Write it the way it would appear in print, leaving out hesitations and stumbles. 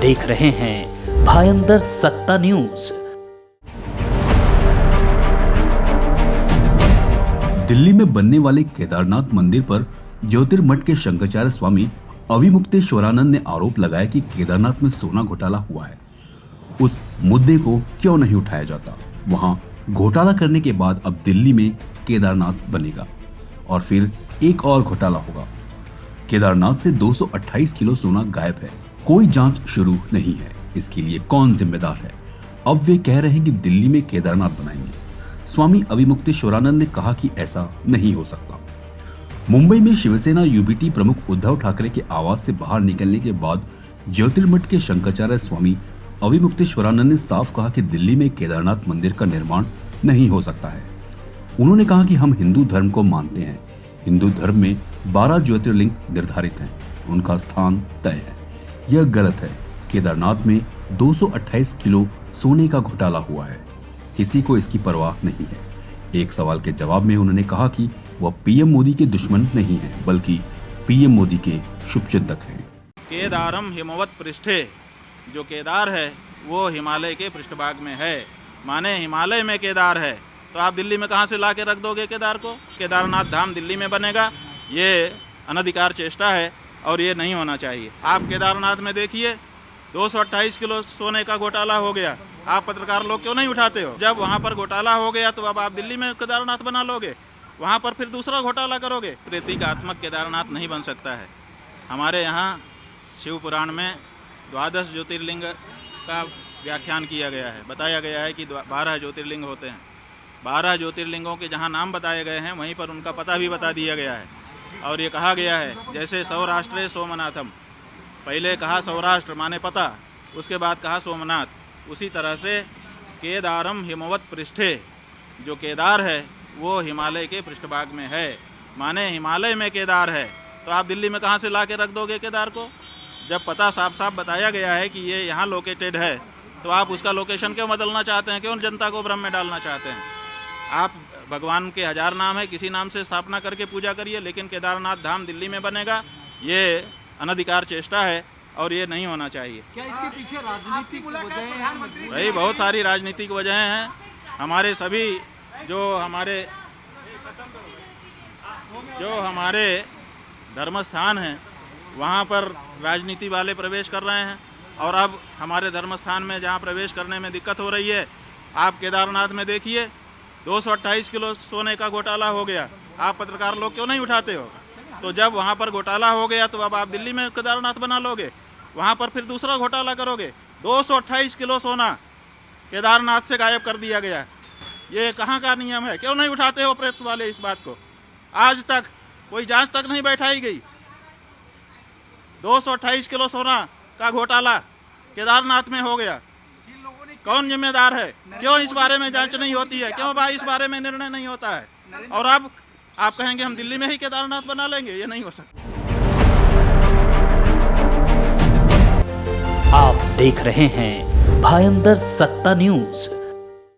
देख रहे हैं भायंदर सत्ता न्यूज। दिल्ली में बनने वाले केदारनाथ मंदिर पर ज्योतिर्मठ के शंकराचार्य स्वामी अविमुक्तेश्वरानंद ने आरोप लगाया कि केदारनाथ में सोना घोटाला हुआ है। उस मुद्दे को क्यों नहीं उठाया जाता? वहां घोटाला करने के बाद अब दिल्ली में केदारनाथ बनेगा और फिर एक और घोटाला होगा। केदारनाथ से 228 किलो सोना गायब है, कोई जांच शुरू नहीं है। इसके लिए कौन जिम्मेदार है? अब वे कह रहे हैं कि दिल्ली में केदारनाथ बनाएंगे। स्वामी अविमुक्तेश्वरानंद ने कहा कि ऐसा नहीं हो सकता। मुंबई में शिवसेना यूबीटी प्रमुख उद्धव ठाकरे के आवास से बाहर निकलने के बाद ज्योतिर्मठ के शंकराचार्य स्वामी अविमुक्तेश्वरानंद ने साफ कहा कि दिल्ली में केदारनाथ मंदिर का निर्माण नहीं हो सकता है। उन्होंने कहा कि हम हिंदू धर्म को मानते हैं। हिंदू धर्म में 12 ज्योतिर्लिंग निर्धारित हैं, उनका स्थान तय है। यह गलत है। केदारनाथ में 228 किलो सोने का घोटाला हुआ है, किसी को इसकी परवाह नहीं है। एक सवाल के जवाब में उन्होंने कहा कि वह पीएम मोदी के दुश्मन नहीं है, बल्कि पीएम मोदी के शुभचिंतक हैं। केदारम हिमवत पृष्ठे, जो केदार है वो हिमालय के पृष्ठभाग में है, माने हिमालय में केदार है। तो आप दिल्ली में कहाँ से ला के रख दोगे केदार को? केदारनाथ धाम दिल्ली में बनेगा, ये अनधिकार चेष्टा है और ये नहीं होना चाहिए। आप केदारनाथ में देखिए 228 किलो सोने का घोटाला हो गया। आप पत्रकार लोग क्यों नहीं उठाते हो? जब वहाँ पर घोटाला हो गया तो अब आप दिल्ली में केदारनाथ बना लोगे, वहाँ पर फिर दूसरा घोटाला करोगे। प्रतीकात्मक केदारनाथ नहीं बन सकता है। हमारे यहाँ शिव पुराण में 12 ज्योतिर्लिंग का व्याख्यान किया गया है। बताया गया है कि 12 ज्योतिर्लिंग होते हैं। 12 ज्योतिर्लिंगों के जहाँ नाम बताए गए हैं वहीं पर उनका पता भी बता दिया गया है। और ये कहा गया है जैसे सौराष्ट्रे सोमनाथम, पहले कहा सौराष्ट्र माने पता, उसके बाद कहा सोमनाथ। उसी तरह से केदारम हिमवत पृष्ठे, जो केदार है वो हिमालय के पृष्ठभाग में है, माने हिमालय में केदार है। तो आप दिल्ली में कहाँ से ला के रख दोगे केदार को? जब पता साफ साफ बताया गया है कि ये यहाँ लोकेटेड है, तो आप उसका लोकेशन क्यों बदलना चाहते हैं? क्यों जनता को भ्रम में डालना चाहते हैं? आप भगवान के 1000 नाम है, किसी नाम से स्थापना करके पूजा करिए, लेकिन केदारनाथ धाम दिल्ली में बनेगा, ये अनधिकार चेष्टा है और ये नहीं होना चाहिए। क्या इसके पीछे राजनीतिक वजह है? भाई बहुत सारी राजनीतिक वजहें हैं। हमारे सभी जो हमारे धर्म स्थान हैं वहाँ पर राजनीति वाले प्रवेश कर रहे हैं और अब हमारे धर्म स्थान में जहाँ प्रवेश करने में दिक्कत हो रही है। आप केदारनाथ में देखिए 228 किलो सोने का घोटाला हो गया। आप पत्रकार लोग क्यों नहीं उठाते हो? तो जब वहाँ पर घोटाला हो गया तो अब आप दिल्ली में केदारनाथ बना लोगे, वहाँ पर फिर दूसरा घोटाला करोगे। 228 किलो सोना केदारनाथ से गायब कर दिया गया। ये कहाँ का नियम है? क्यों नहीं उठाते हो प्रेस वाले इस बात को? आज तक कोई जांच तक नहीं बैठाई गई। 228 किलो सोना का घोटाला केदारनाथ में हो गया। कौन जिम्मेदार है? क्यों इस बारे में जांच नहीं होती है? क्यों भाई इस बारे में निर्णय नहीं होता है? और अब आप कहेंगे हम दिल्ली में ही केदारनाथ बना लेंगे, ये नहीं हो सकता। आप देख रहे हैं भायंदर सत्ता न्यूज।